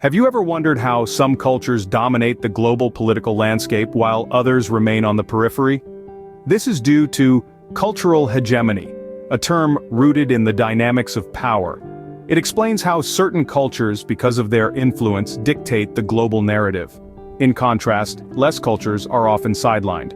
Have you ever wondered how some cultures dominate the global political landscape while others remain on the periphery? This is due to cultural hegemony, a term rooted in the dynamics of power. It explains how certain cultures, because of their influence, dictate the global narrative. In contrast, less cultures are often sidelined.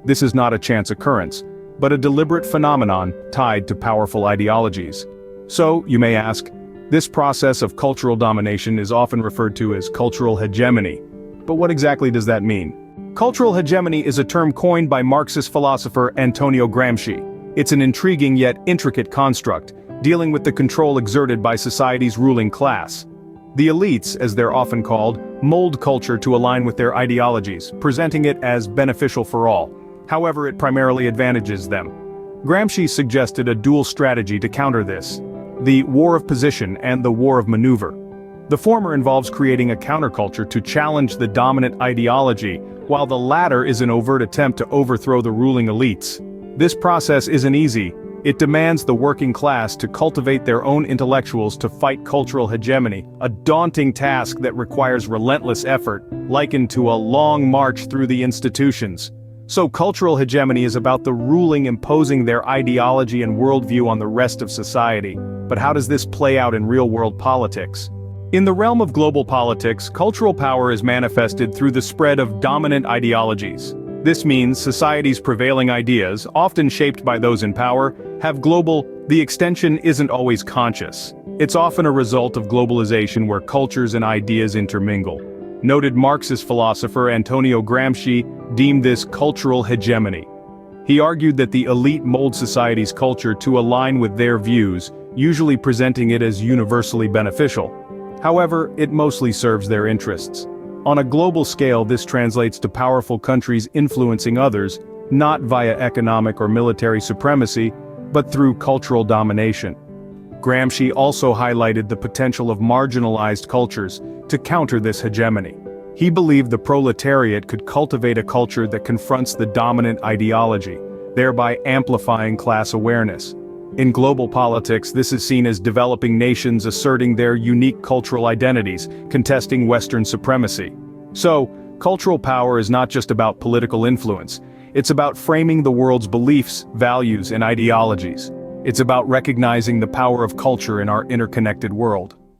This is not a chance occurrence, but a deliberate phenomenon tied to powerful ideologies. So, you may ask, this process of cultural domination is often referred to as cultural hegemony. But what exactly does that mean? Cultural hegemony is a term coined by Marxist philosopher Antonio Gramsci. It's an intriguing yet intricate construct, dealing with the control exerted by society's ruling class. The elites, as they're often called, mold culture to align with their ideologies, presenting it as beneficial for all. However, it primarily advantages them. Gramsci suggested a dual strategy to counter this: the war of position and the war of maneuver. The former involves creating a counterculture to challenge the dominant ideology, while the latter is an overt attempt to overthrow the ruling elites. This process isn't easy. It demands the working class to cultivate their own intellectuals to fight cultural hegemony, a daunting task that requires relentless effort, likened to a long march through the institutions. So cultural hegemony is about the ruling imposing their ideology and worldview on the rest of society. But how does this play out in real-world politics? In the realm of global politics, cultural power is manifested through the spread of dominant ideologies. This means society's prevailing ideas, often shaped by those in power, have global. The extension isn't always conscious. It's often a result of globalization where cultures and ideas intermingle. Noted Marxist philosopher Antonio Gramsci deemed this cultural hegemony. He argued that the elite mold society's culture to align with their views, usually presenting it as universally beneficial. However, it mostly serves their interests. On a global scale, this translates to powerful countries influencing others, not via economic or military supremacy, but through cultural domination. Gramsci also highlighted the potential of marginalized cultures to counter this hegemony. He believed the proletariat could cultivate a culture that confronts the dominant ideology, thereby amplifying class awareness. In global politics, this is seen as developing nations asserting their unique cultural identities, contesting Western supremacy. So, cultural power is not just about political influence. It's about framing the world's beliefs, values, and ideologies. It's about recognizing the power of culture in our interconnected world.